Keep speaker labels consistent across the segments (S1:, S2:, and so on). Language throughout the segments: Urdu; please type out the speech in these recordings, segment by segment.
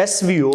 S1: SVO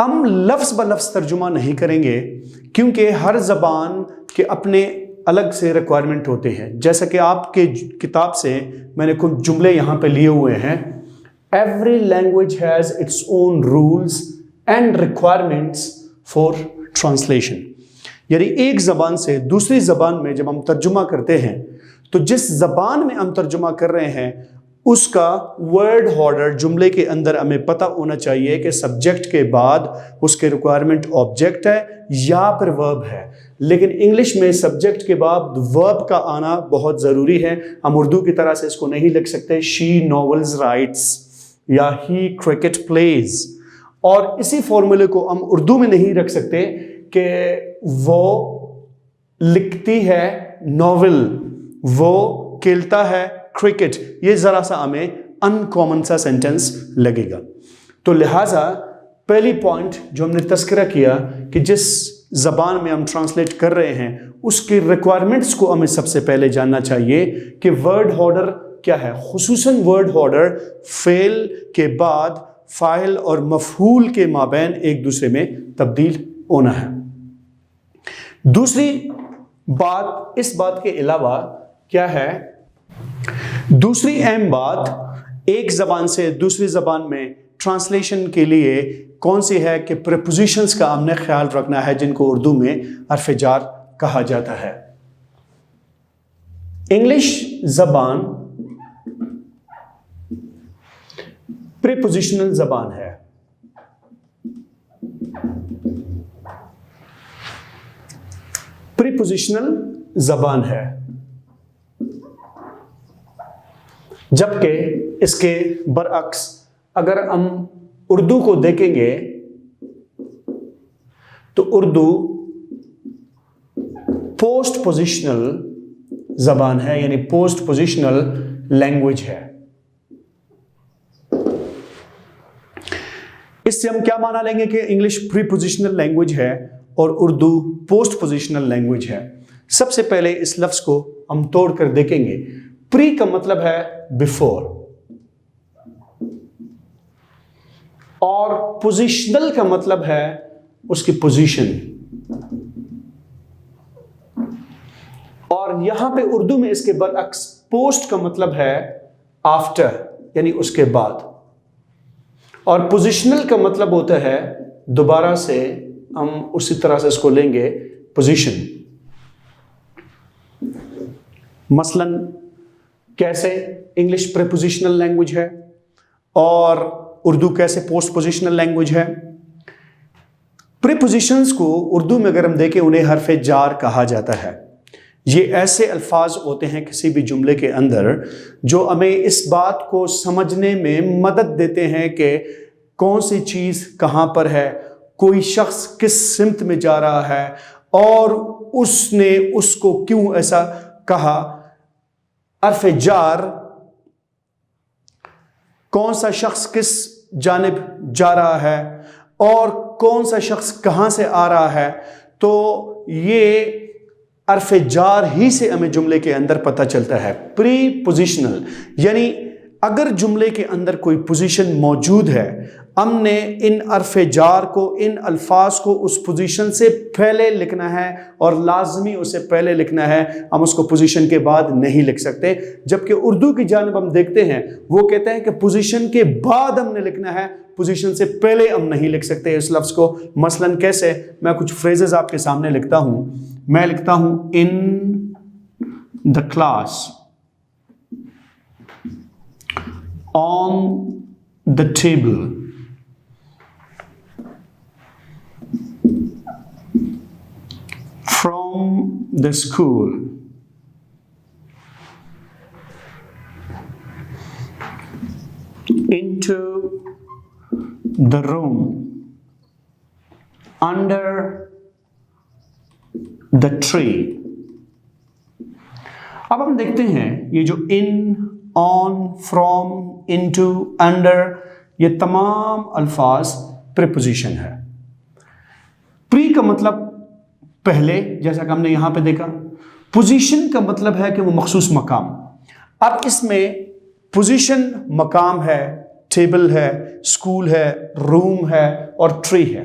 S1: ہم لفظ بہ لفظ ترجمہ نہیں کریں گے کیونکہ ہر زبان کے اپنے الگ سے ریکوائرمنٹ ہوتے ہیں. جیسا کہ آپ کے کتاب سے میں نے کچھ جملے یہاں پہ لیے ہوئے ہیں. Every language has its own rules and requirements for translation. یعنی ایک زبان سے دوسری زبان میں جب ہم ترجمہ کرتے ہیں تو جس زبان میں ہم ترجمہ کر رہے ہیں اس کا ورڈ آرڈر جملے کے اندر ہمیں پتہ ہونا چاہیے کہ سبجیکٹ کے بعد اس کے ریکوائرمنٹ آبجیکٹ ہے یا پھر ورب ہے. لیکن انگلش میں سبجیکٹ کے بعد ورب کا آنا بہت ضروری ہے. ہم اردو کی طرح سے اس کو نہیں لکھ سکتے شی ناولز رائٹس یا ہی کرکٹ پلیز. اور اسی فارمولے کو ہم اردو میں نہیں رکھ سکتے کہ وہ لکھتی ہے ناول، وہ کھیلتا ہے کرکٹ. یہ ذرا سا ہمیں ان کامن سا سینٹنس لگے گا. تو لہٰذا پہلی پوائنٹ جو ہم نے تذکرہ کیا کہ جس زبان میں ہم ٹرانسلیٹ کر رہے ہیں اس کے ریکوائرمنٹس کو ہمیں سب سے پہلے جاننا چاہیے کہ ورڈ آرڈر کیا ہے. خصوصاً ورڈ آرڈر فعل کے بعد فاعل اور مفعول کے مابین ایک دوسرے میں تبدیل ہونا ہے. دوسری بات اس بات کے علاوہ کیا ہے، دوسری اہم بات ایک زبان سے دوسری زبان میں ٹرانسلیشن کے لیے کون سی ہے کہ پریپوزیشنز کا ہم نے خیال رکھنا ہے جن کو اردو میں حرف جار کہا جاتا ہے. انگلش زبان پریپوزیشنل زبان ہے. پریپوزیشنل زبان ہے جبکہ اس کے برعکس اگر ہم اردو کو دیکھیں گے تو اردو پوسٹ پوزیشنل زبان ہے، یعنی پوسٹ پوزیشنل لینگویج ہے. اس سے ہم کیا مانا لیں گے کہ انگلش پری پوزیشنل لینگویج ہے اور اردو پوسٹ پوزیشنل لینگویج ہے. سب سے پہلے اس لفظ کو ہم توڑ کر دیکھیں گے. پری کا مطلب ہے بیفور اور پوزیشنل کا مطلب ہے اس کی پوزیشن. اور یہاں پہ اردو میں اس کے برعکس پوسٹ کا مطلب ہے آفٹر، یعنی اس کے بعد. اور پوزیشنل کا مطلب ہوتا ہے دوبارہ سے ہم اسی طرح سے اس کو لیں گے پوزیشن. مثلا کیسے انگلش پریپوزیشنل لینگویج ہے اور اردو کیسے پوسٹ پوزیشنل لینگویج ہے. پریپوزیشنز کو اردو میں اگر ہم دیکھیں انہیں حرف جار کہا جاتا ہے. یہ ایسے الفاظ ہوتے ہیں کسی بھی جملے کے اندر جو ہمیں اس بات کو سمجھنے میں مدد دیتے ہیں کہ کون سی چیز کہاں پر ہے، کوئی شخص کس سمت میں جا رہا ہے اور اس نے اس کو کیوں ایسا کہا. حرف جار کون سا شخص کس جانب جا رہا ہے اور کون سا شخص کہاں سے آ رہا ہے، تو یہ حرف جار ہی سے ہمیں جملے کے اندر پتہ چلتا ہے. پری پوزیشنل یعنی اگر جملے کے اندر کوئی پوزیشن موجود ہے، ہم نے ان حرف جار کو، ان الفاظ کو اس پوزیشن سے پہلے لکھنا ہے اور لازمی اسے پہلے لکھنا ہے. ہم اس کو پوزیشن کے بعد نہیں لکھ سکتے. جبکہ اردو کی جانب ہم دیکھتے ہیں وہ کہتے ہیں کہ پوزیشن کے بعد ہم نے لکھنا ہے، پوزیشن سے پہلے ہم نہیں لکھ سکتے اس لفظ کو. مثلا کیسے؟ میں کچھ فریزز آپ کے سامنے لکھتا ہوں. میں لکھتا ہوں in the class, on the table, from the school, into the room, under the tree. اب ہم دیکھتے ہیں یہ جو in, on, from, into, under، یہ تمام الفاظ پریپوزیشن ہے. پری کا مطلب پہلے، جیسا کہ ہم نے یہاں پہ دیکھا. پوزیشن کا مطلب ہے کہ وہ مخصوص مقام. اب اس میں پوزیشن مقام ہے، ٹیبل ہے، اسکول ہے، روم ہے اور ٹری ہے.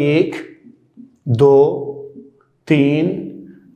S1: 1, 2, 3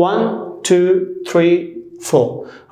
S1: 1, 2, 3, 4।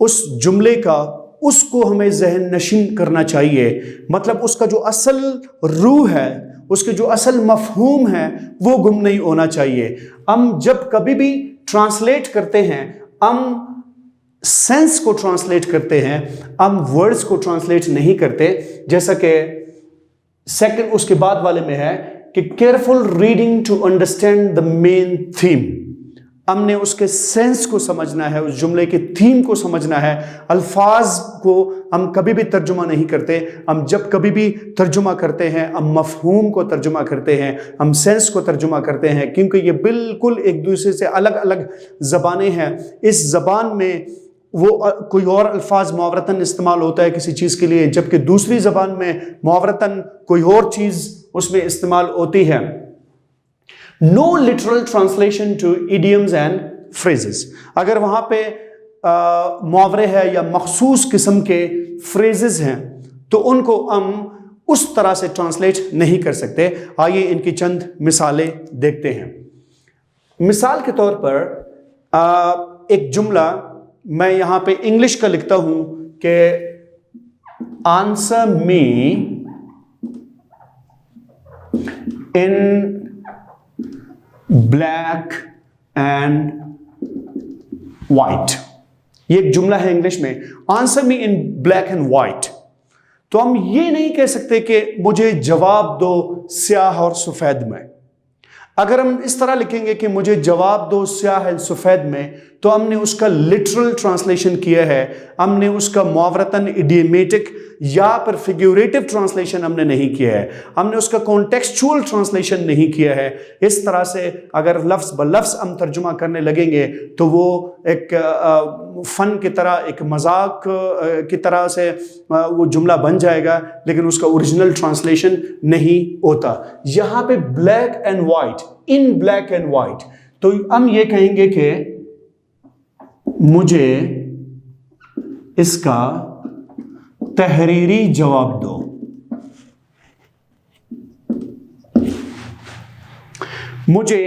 S1: اس جملے کا اس کو ہمیں ذہن نشین کرنا چاہیے، مطلب اس کا جو اصل روح ہے، اس کے جو اصل مفہوم ہے وہ گم نہیں ہونا چاہیے۔ ہم جب کبھی بھی ٹرانسلیٹ کرتے ہیں، ہم سینس کو ٹرانسلیٹ کرتے ہیں، ہم ورڈز کو ٹرانسلیٹ نہیں کرتے، جیسا کہ سیکنڈ اس کے بعد والے میں ہے کہ careful reading to understand the main theme. ہم نے اس کے سینس کو سمجھنا ہے، اس جملے کے تھیم کو سمجھنا ہے۔ الفاظ کو ہم کبھی بھی ترجمہ نہیں کرتے، ہم جب کبھی بھی ترجمہ کرتے ہیں ہم مفہوم کو ترجمہ کرتے ہیں، ہم سینس کو ترجمہ کرتے ہیں، کیونکہ یہ بالکل ایک دوسرے سے الگ الگ زبانیں ہیں۔ اس زبان میں وہ کوئی اور الفاظ محاورتاً استعمال ہوتا ہے کسی چیز کے لیے، جبکہ دوسری زبان میں محاورتاً کوئی اور چیز اس میں استعمال ہوتی ہے۔ No literal translation to idioms and phrases۔ اگر وہاں پہ محاورے ہے یا مخصوص قسم کے phrases ہیں تو ان کو ہم اس طرح سے ٹرانسلیٹ نہیں کر سکتے۔ آئیے ان کی چند مثالیں دیکھتے ہیں۔ مثال کے طور پر ایک جملہ میں یہاں پہ انگلش کا لکھتا ہوں کہ answer me in black and white. یہ ایک جملہ ہے انگلش میں، answer me in black and white. تو ہم یہ نہیں کہہ سکتے کہ مجھے جواب دو سیاہ اور سفید میں۔ اگر ہم اس طرح لکھیں گے کہ مجھے جواب دو سیاہ اور سفید میں، تو ہم نے اس کا لٹرل ٹرانسلیشن کیا ہے، ہم نے اس کا محاورتاً ایڈیمیٹک یا پر فیگوریٹو ٹرانسلیشن ہم نے نہیں کیا ہے، ہم نے اس کا کانٹیکسچول ٹرانسلیشن نہیں کیا ہے۔ اس طرح سے اگر لفظ بلفظ ہم ترجمہ کرنے لگیں گے تو وہ ایک فن کی طرح، ایک مذاق کی طرح سے وہ جملہ بن جائے گا، لیکن اس کا اوریجنل ٹرانسلیشن نہیں ہوتا۔ یہاں پہ black and white, in black and white, تو ہم یہ کہیں گے کہ مجھے اس کا تحریری جواب دو۔ مجھے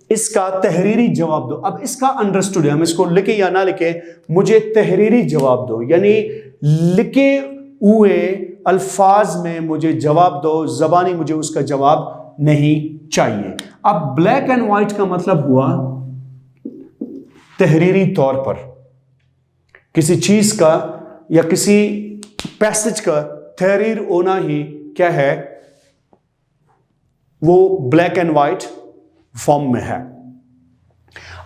S1: اس کا تحریری جواب دو۔ اب اس کا انڈرسٹوڈ ہے، ہم اس کو لکھیں یا نہ لکھیں، مجھے تحریری جواب دو، یعنی لکھے ہوئے الفاظ میں مجھے جواب دو، زبانی مجھے اس کا جواب نہیں چاہیے۔ اب بلیک اینڈ وائٹ کا مطلب ہوا تحریری طور پر کسی چیز کا یا کسی پیسج کا تحریر ہونا ہی کیا ہے، وہ بلیک اینڈ وائٹ فارم میں ہے۔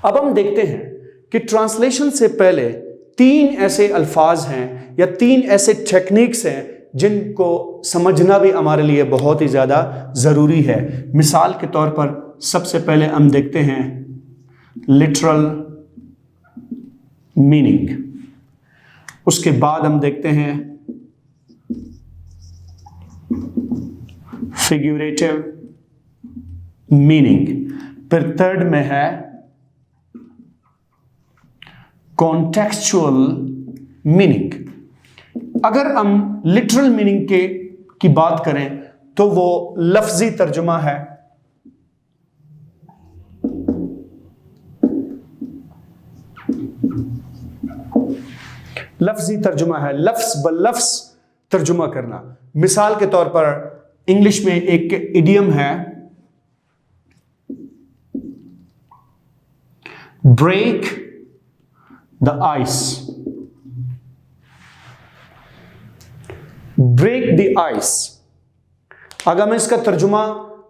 S1: اب ہم دیکھتے ہیں کہ ٹرانسلیشن سے پہلے 3 ایسے الفاظ ہیں یا 3 ایسے ٹیکنیکس ہیں جن کو سمجھنا بھی ہمارے لیے بہت ہی زیادہ ضروری ہے۔ مثال کے طور پر سب سے پہلے ہم دیکھتے ہیں لٹرل میننگ، اس کے بعد ہم دیکھتے ہیں فیگوریٹو میننگ، پھر تھرڈ میں ہے کانٹیکسچول میننگ۔ اگر ہم لٹرل میننگ کی بات کریں تو وہ لفظی ترجمہ ہے، لفظی ترجمہ ہے، لفظ بلفظ ترجمہ کرنا۔ مثال کے طور پر انگلش میں ایک ایڈیم ہے break the ice, break the ice. اگر میں اس کا ترجمہ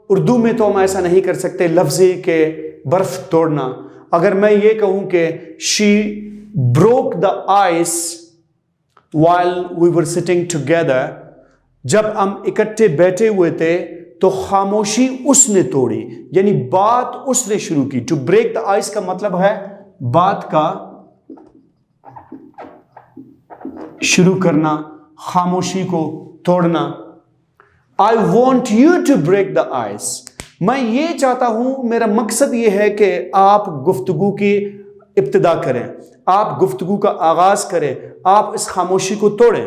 S1: اردو میں تو ہم ایسا نہیں کر سکتے لفظی کہ برف توڑنا۔ اگر میں یہ کہوں کہ she broke the ice while we were sitting together، جب ہم اکٹھے بیٹھے ہوئے تھے تو خاموشی اس نے توڑی، یعنی بات اس نے شروع کی۔ to break the ice کا مطلب ہے بات کا شروع کرنا، خاموشی کو توڑنا۔ I want you to break the ice، میں یہ چاہتا ہوں، میرا مقصد یہ ہے کہ آپ گفتگو کی ابتدا کریں، آپ گفتگو کا آغاز کریں، آپ اس خاموشی کو توڑیں۔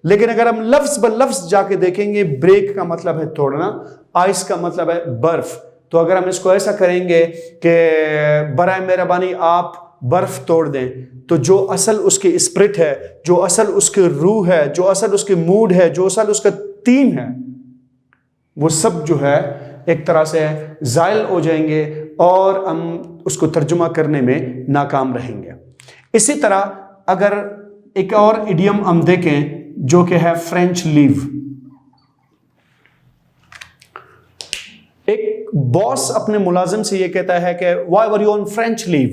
S1: لیکن اگر ہم لفظ بلفظ جا کے دیکھیں گے، بریک کا مطلب ہے توڑنا، آئس کا مطلب ہے برف۔ تو اگر ہم اس کو ایسا کریں گے کہ برائے مہربانی آپ برف توڑ دیں تو جو اصل اس کی اسپرٹ ہے، جو اصل اس کی روح ہے، جو اصل اس کے موڈ ہے، جو اصل اس کا تھیم ہے، وہ سب جو ہے ایک طرح سے زائل ہو جائیں گے اور ہم اس کو ترجمہ کرنے میں ناکام رہیں گے۔ اسی طرح اگر ایک اور ایڈیم ہم دیکھیں جو کہ ہے فرینچ لیو۔ ایک باس اپنے ملازم سے یہ کہتا ہے کہ why were you on French leave.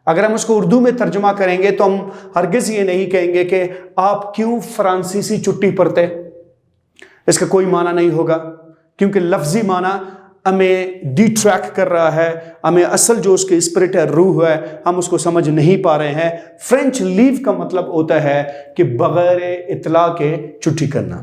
S1: اگر ہم اس کو اردو میں ترجمہ کریں گے تو ہم ہرگز یہ نہیں کہیں گے کہ آپ کیوں فرانسیسی چھٹی پر تھے، اس کا کوئی معنی نہیں ہوگا، کیونکہ لفظی معنی ہمیں ڈی ٹریک کر رہا ہے، ہمیں اصل جو اس کی اسپرٹ ہے، روح ہے، ہم اس کو سمجھ نہیں پا رہے ہیں۔ فرینچ لیو کا مطلب ہوتا ہے کہ بغیر اطلاع کے چھٹی کرنا،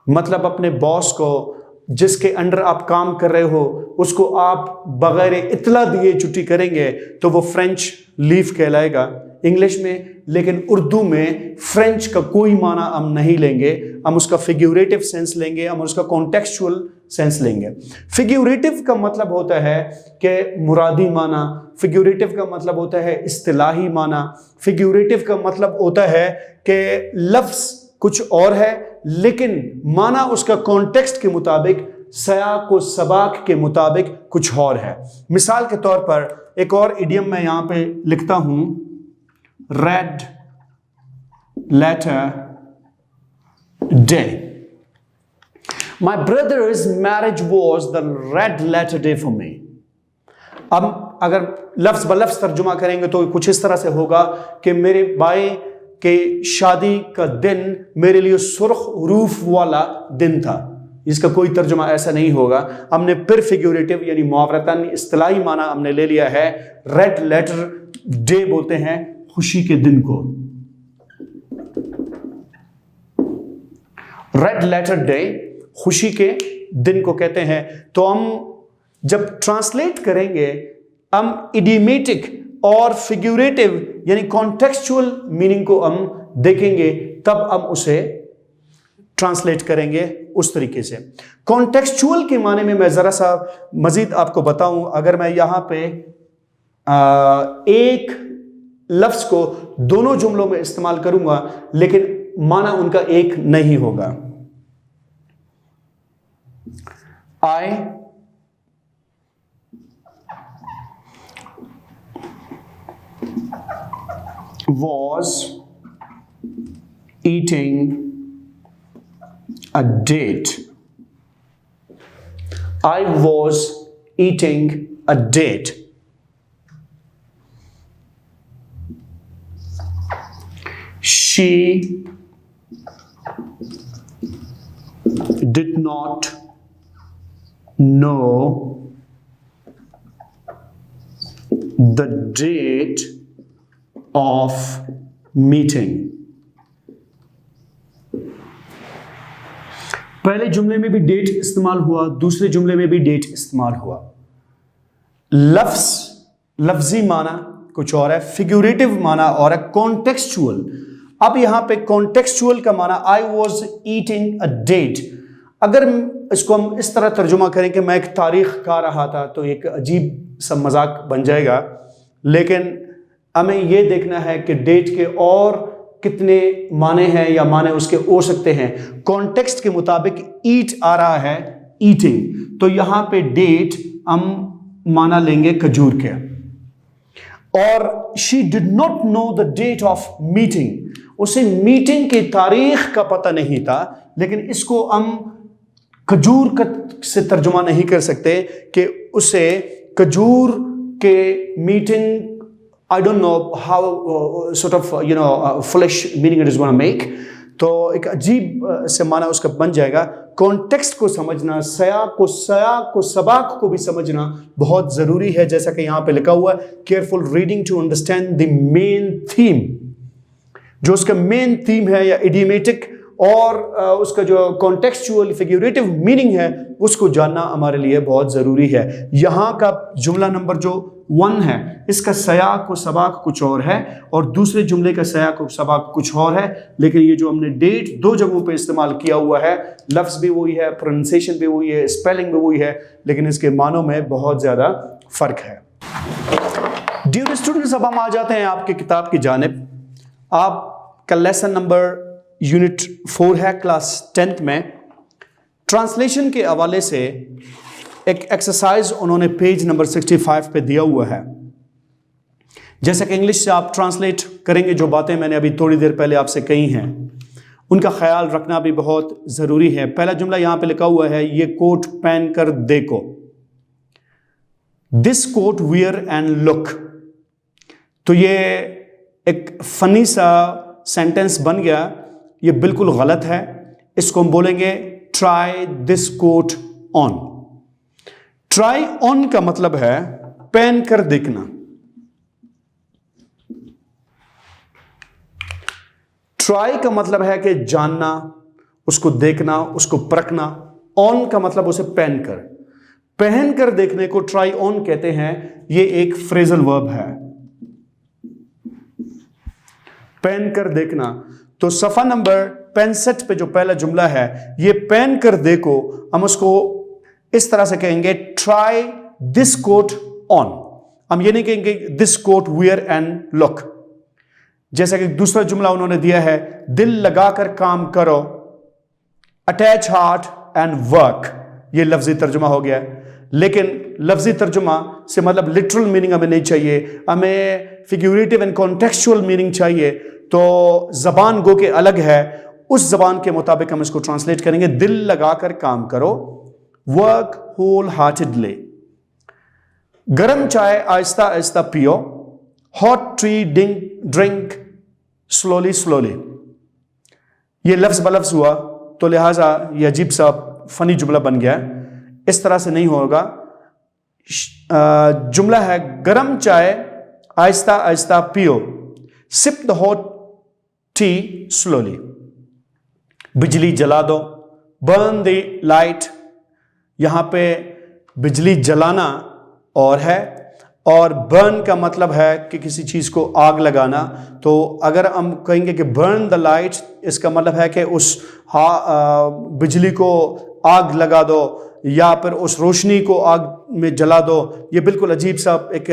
S1: مطلب اپنے باس کو جس کے انڈر آپ کام کر رہے ہو اس کو آپ بغیر اطلاع دیے چھٹی کریں گے تو وہ فرینچ لیو کہلائے گا انگلش میں، لیکن اردو میں فرینچ کا کوئی معنی ہم نہیں لیں گے، ہم اس کا فیگوریٹو سینس لیں گے، ہم اس کا کانٹیکسچول سینس لیں گے۔ فیگوریٹو کا مطلب ہوتا ہے کہ مرادی معنی، فیگوریٹو کا مطلب ہوتا ہے اصطلاحی معنی، فیگوریٹو کا مطلب ہوتا ہے کہ لفظ کچھ اور ہے لیکن معنی اس کا کانٹیکسٹ کے مطابق، سیاق و سباق کے مطابق کچھ اور ہے۔ مثال کے طور پر ایک اور ایڈیم میں یہاں پہ لکھتا ہوں، red letter day. My brother's marriage was the red letter day for me۔ اب اگر لفظ بلفظ ترجمہ کریں گے تو کچھ اس طرح سے ہوگا کہ میرے بھائی کے شادی کا دن میرے لیے سرخ حروف والا دن تھا۔ اس کا کوئی ترجمہ ایسا نہیں ہوگا، ہم نے پھر فیگوریٹو یعنی محاورتاً اصطلاحی معنی ہم نے لے لیا ہے۔ ریڈ لیٹر ڈے بولتے ہیں خوشی کے دن کو، ریڈ لیٹر ڈے خوشی کے دن کو کہتے ہیں۔ تو ہم جب ٹرانسلیٹ کریں گے ہم ایڈیمیٹک اور فیگوریٹو یعنی کانٹیکسچول میننگ کو ہم دیکھیں گے، تب ہم اسے ٹرانسلیٹ کریں گے اس طریقے سے۔ کانٹیکسچول کے معنی میں میں ذرا سا مزید آپ کو بتاؤں، اگر میں یہاں پہ ایک لفظ کو دونوں جملوں میں استعمال کروں گا لیکن معنی ان کا ایک نہیں ہوگا۔ I was eating a date. I was eating a date. She did not know the date of meeting۔ پہلے جملے میں بھی ڈیٹ استعمال ہوا، دوسرے جملے میں بھی ڈیٹ استعمال ہوا۔ لفظی معنی کچھ اور ہے، فیگوریٹو معنی اور ہے، کانٹیکسچول۔ اب یہاں پہ کانٹیکسچول کا معنی I was eating a date، اگر اس کو ہم اس طرح ترجمہ کریں کہ میں ایک تاریخ کھا رہا تھا تو ایک عجیب سا مذاق بن جائے گا، لیکن ہمیں یہ دیکھنا ہے کہ ڈیٹ کے اور کتنے معنی ہیں یا معنی اس کے ہو سکتے ہیں۔ کانٹیکسٹ کے مطابق ایٹ آ رہا ہے، ایٹنگ، تو یہاں پہ ڈیٹ ہم معنی لیں گے کھجور کے۔ اور she did not know the date of meeting، اسے میٹنگ کی تاریخ کا پتہ نہیں تھا، لیکن اس کو ہم کھجور سے ترجمہ نہیں کر سکتے کہ اسے کھجور کے meeting I don't know how sort of foolish meaning it is going to make، تو ایک عجیب سے معنی اس کا بن جائے گا۔ کانٹیکسٹ کو سمجھنا، سیاق و سباق کو بھی سمجھنا بہت ضروری ہے، جیسا کہ یہاں پہ لکھا ہوا ہے careful reading to understand the main theme, جو اس کا مین تھیم ہے یا ایڈیمیٹک اور اس کا جو کانٹیکسچول فیگوریٹو میننگ ہے اس کو جاننا ہمارے لیے بہت ضروری ہے۔ یہاں کا جملہ نمبر جو 1 ہے اس کا سیاق و سباق کچھ اور ہے اور دوسرے جملے کا سیاق و سباق کچھ اور ہے، لیکن یہ جو ہم نے ڈیٹ 2 جگہوں پہ استعمال کیا ہوا ہے، لفظ بھی وہی ہے، پروننسیشن بھی وہی ہے، اسپیلنگ بھی وہی ہے، لیکن اس کے معنوں میں بہت زیادہ فرق ہے۔ ڈیئر اسٹوڈنٹس، اب ہم آ جاتے ہیں آپ کی کتاب کی جانب. آپ کا لیسن نمبر یونٹ 4 ہے کلاس 10 میں. ٹرانسلیشن کے حوالے سے ایک ایکسرسائز انہوں نے پیج نمبر 65 پہ دیا ہوا ہے. جیسا کہ انگلش سے آپ ٹرانسلیٹ کریں گے جو باتیں میں نے ابھی تھوڑی دیر پہلے آپ سے کہی ہیں ان کا خیال رکھنا بھی بہت ضروری ہے. پہلا جملہ یہاں پہ لکھا ہوا ہے، یہ کوٹ پہن کر دیکھو. دس کوٹ ویئر اینڈ لک. تو یہ ایک فنی سا سینٹنس بن گیا. یہ بالکل غلط ہے. اس کو ہم بولیں گے try this quote on. Try on کا مطلب ہے پہن کر دیکھنا. ٹرائی کا مطلب ہے کہ جاننا، اس کو دیکھنا، اس کو پرکھنا. آن کا مطلب اسے پہن کر دیکھنے کو ٹرائی آن کہتے ہیں. یہ ایک فریزل ورب ہے، پہن کر دیکھنا. تو صفحہ نمبر 65 پہ جو پہلا جملہ ہے یہ پہن کر دیکھو، ہم اس کو اس طرح سے کہیں گے ٹرائی دس کوٹ آن. ہم یہ نہیں کہیں گے دس کوٹ ویئر اینڈ لک. جیسا کہ دوسرا جملہ انہوں نے دیا ہے، دل لگا کر کام کرو، اٹیچ ہارٹ اینڈ ورک. یہ لفظی ترجمہ ہو گیا. لیکن لفظی ترجمہ سے مطلب لٹرل میننگ ہمیں نہیں چاہیے، ہمیں فیگوریٹو اینڈ کانٹیکسچوئل میننگ چاہیے. تو زبان گو کے الگ ہے، اس زبان کے مطابق ہم اس کو ٹرانسلیٹ کریں گے. دل لگا کر کام کرو، ورک ہول ہارٹیڈلی. گرم چائے آہستہ آہستہ پیو، hot tea drink slowly slowly. یہ لفظ بلفظ ہوا تو لہٰذا یہ عجیب سا فنی جملہ بن گیا. اس طرح سے نہیں ہوگا. جملہ ہے گرم چائے آہستہ آہستہ پیو، سپ دا ہاٹ ٹی سلولی. بجلی جلا دو، برن دی لائٹ. یہاں پہ بجلی جلانا اور ہے، اور برن کا مطلب ہے کہ کسی چیز کو آگ لگانا. تو اگر ہم کہیں گے کہ برن دا لائٹ، اس کا مطلب ہے کہ اس بجلی کو آگ لگا دو یا پھر اس روشنی کو آگ میں جلا دو. یہ بالکل عجیب سا ایک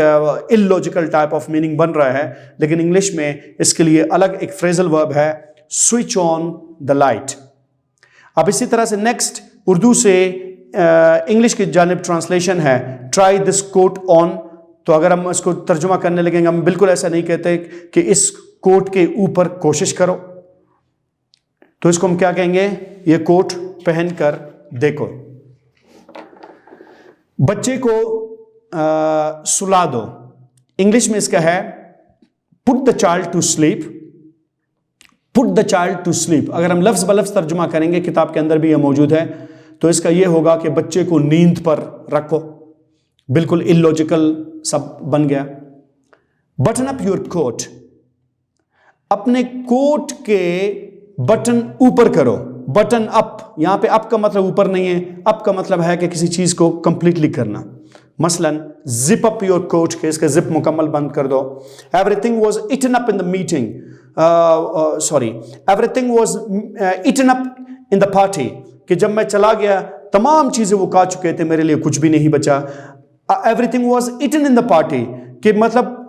S1: illogical ٹائپ آف میننگ بن رہا ہے. لیکن انگلش میں اس کے لیے الگ ایک فریزل ورب ہے، سوئچ آن دا لائٹ. اب اسی طرح سے نیکسٹ اردو سے انگلش کی جانب ٹرانسلیشن ہے ٹرائی دس کوٹ آن. تو اگر ہم اس کو ترجمہ کرنے لگیں گے، ہم بالکل ایسا نہیں کہتے کہ اس کوٹ کے اوپر کوشش کرو. تو اس کو ہم کیا کہیں گے؟ یہ کوٹ پہن کر دیکھو. بچے کو سلا دو. انگلش میں اس کا ہے put the child to sleep. put the child to sleep. اگر ہم لفظ بلفظ ترجمہ کریں گے، کتاب کے اندر بھی یہ موجود ہے، تو اس کا یہ ہوگا کہ بچے کو نیند پر رکھو. بالکل illogical سب بن گیا. بٹن اپ یور کوٹ. اپنے کوٹ کے بٹن اوپر کرو. بٹن اپ، یہاں پہ اپ کا مطلب اوپر نہیں ہے، اپ کا مطلب ہے کہ کسی چیز کو کمپلیٹلی کرنا. مثلا زپ اپ یور کوٹ، کہ اس کا زپ مکمل بند کر دو. Everything was eaten up in the meeting, everything was eaten up in the party, کہ جب میں چلا گیا تمام چیزیں وہ کھا چکے تھے، میرے لیے کچھ بھی نہیں بچا. Everything was eaten in the party, کہ مطلب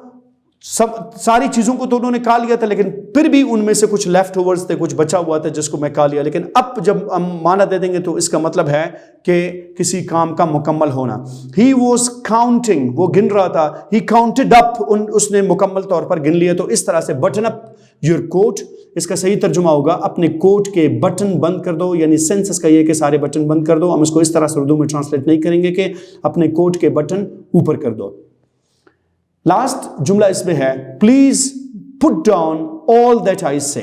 S1: ساری چیزوں کو تو انہوں نے کھا لیا تھا، لیکن پھر بھی ان میں سے کچھ لیفٹ اوورز تھے، کچھ بچا ہوا تھا جس کو میں کھا لیا. لیکن اب جب ہم معنی دے دیں گے تو اس کا مطلب ہے کہ کسی کام کا مکمل ہونا. ہی واز کاؤنٹنگ، وہ گن رہا تھا. ہی کاؤنٹڈ اپ، اس نے مکمل طور پر گن لیا. تو اس طرح سے بٹن اپ یور کوٹ، اس کا صحیح ترجمہ ہوگا اپنے کوٹ کے بٹن بند کر دو. یعنی سینس اس کا یہ کہ سارے بٹن بند کر دو. ہم اس کو اس طرح سے اردو میں ٹرانسلیٹ نہیں کریں گے کہ اپنے کوٹ کے بٹن اوپر کر دو. لاسٹ جملہ اس میں ہے please put down all that I سے.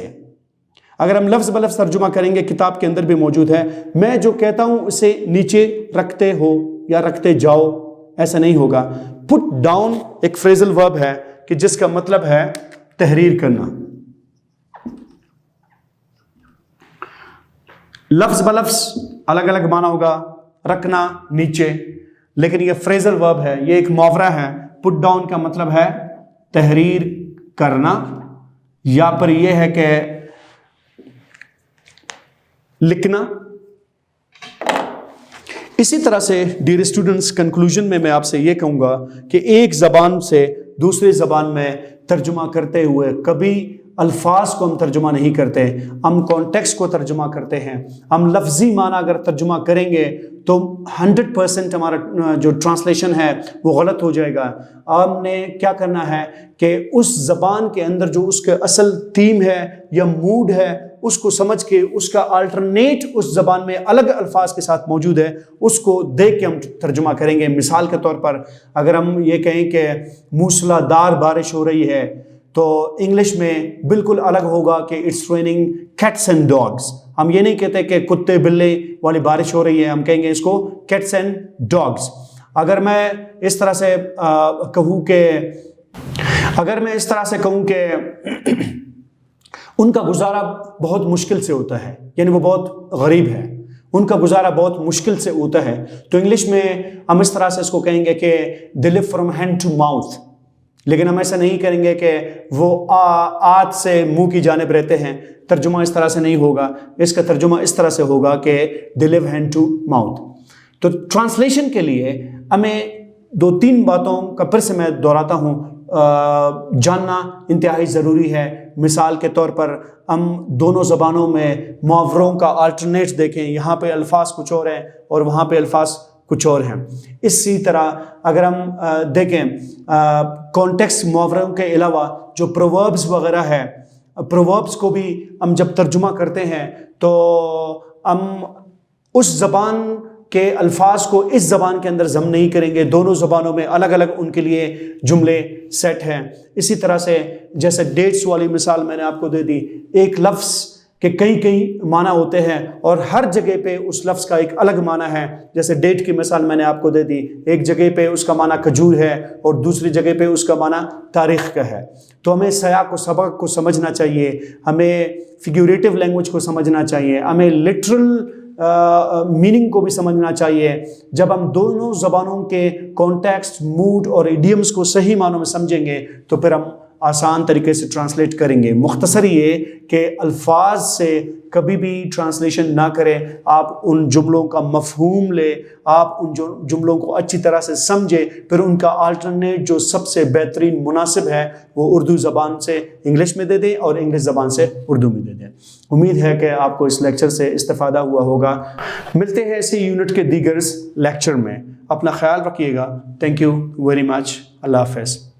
S1: اگر ہم لفظ بلفظ ترجمہ کریں گے، کتاب کے اندر بھی موجود ہے، میں جو کہتا ہوں اسے نیچے رکھتے ہو یا رکھتے جاؤ. ایسا نہیں ہوگا. پٹ ڈاؤن ایک فریزل ورب ہے کہ جس کا مطلب ہے تحریر کرنا. لفظ بلفظ الگ الگ معنی ہوگا، رکھنا نیچے، لیکن یہ فریزل ورب ہے، یہ ایک محاورہ ہے. پٹ ڈاؤن کا مطلب ہے تحریر کرنا، یا پر یہ ہے کہ لکھنا. اسی طرح سے ڈیئر اسٹوڈنٹس، کنکلوژن میں آپ سے یہ کہوں گا کہ ایک زبان سے دوسری زبان میں ترجمہ کرتے ہوئے کبھی الفاظ کو ہم ترجمہ نہیں کرتے، ہم کانٹیکسٹ کو ترجمہ کرتے ہیں. ہم لفظی معنی اگر ترجمہ کریں گے تو 100% ہمارا جو ٹرانسلیشن ہے وہ غلط ہو جائے گا. ہم نے کیا کرنا ہے کہ اس زبان کے اندر جو اس کے اصل تھیم ہے یا موڈ ہے اس کو سمجھ کے اس کا آلٹرنیٹ اس زبان میں الگ الفاظ کے ساتھ موجود ہے، اس کو دیکھ کے ہم ترجمہ کریں گے. مثال کے طور پر اگر ہم یہ کہیں کہ موسلا دار بارش ہو رہی ہے تو انگلش میں بالکل الگ ہوگا کہ it's raining cats and dogs. ہم یہ نہیں کہتے کہ کتے بلے والی بارش ہو رہی ہے، ہم کہیں گے اس کو کیٹس اینڈ ڈاگس. اگر میں اس طرح سے کہوں کہ ان کا گزارا بہت مشکل سے ہوتا ہے، یعنی وہ بہت غریب ہے، ان کا گزارا بہت مشکل سے ہوتا ہے، تو انگلش میں ہم اس طرح سے اس کو کہیں گے کہ they live from hand to mouth. لیکن ہم ایسا نہیں کریں گے کہ وہ آنت سے منہ کی جانب رہتے ہیں. ترجمہ اس طرح سے نہیں ہوگا، اس کا ترجمہ اس طرح سے ہوگا کہ they live hand to mouth. تو ٹرانسلیشن کے لیے ہمیں 2-3 باتوں کا پھر سے میں دہراتا ہوں جاننا انتہائی ضروری ہے. مثال کے طور پر ہم دونوں زبانوں میں محاوروں کا آلٹرنیٹ دیکھیں، یہاں پہ الفاظ کچھ اور ہیں اور وہاں پہ الفاظ کچھ اور ہیں. اسی طرح اگر ہم دیکھیں کانٹیکسٹ محاوروں کے علاوہ جو پرووربس وغیرہ ہے، پرووربس کو بھی ہم جب ترجمہ کرتے ہیں تو ہم اس زبان کہ الفاظ کو اس زبان کے اندر ضم نہیں کریں گے، دونوں زبانوں میں الگ الگ ان کے لیے جملے سیٹ ہیں. اسی طرح سے جیسے ڈیٹس والی مثال میں نے آپ کو دے دی، ایک لفظ کے کئی معنی ہوتے ہیں اور ہر جگہ پہ اس لفظ کا ایک الگ معنی ہے. جیسے ڈیٹ کی مثال میں نے آپ کو دے دی، ایک جگہ پہ اس کا معنی کھجور ہے اور دوسری جگہ پہ اس کا معنی تاریخ کا ہے. تو ہمیں سیاق و سبق کو سمجھنا چاہیے، ہمیں فیگوریٹو لینگویج کو سمجھنا چاہیے، ہمیں لٹرل میننگ کو بھی سمجھنا چاہیے. جب ہم دونوں زبانوں کے کانٹیکسٹ، موڈ اور ایڈیمز کو صحیح معنوں میں سمجھیں گے تو پھر ہم آسان طریقے سے ٹرانسلیٹ کریں گے. مختصر یہ کہ الفاظ سے کبھی بھی ٹرانسلیشن نہ کریں، آپ ان جملوں کا مفہوم لیں، آپ ان جملوں کو اچھی طرح سے سمجھیں، پھر ان کا آلٹرنیٹ جو سب سے بہترین مناسب ہے وہ اردو زبان سے انگلش میں دے دیں اور انگلش زبان سے اردو میں دے دیں. امید ہے کہ آپ کو اس لیکچر سے استفادہ ہوا ہوگا. ملتے ہیں اسی یونٹ کے دیگر لیکچر میں. اپنا خیال رکھیے گا. Thank you very much. اللہ حافظ.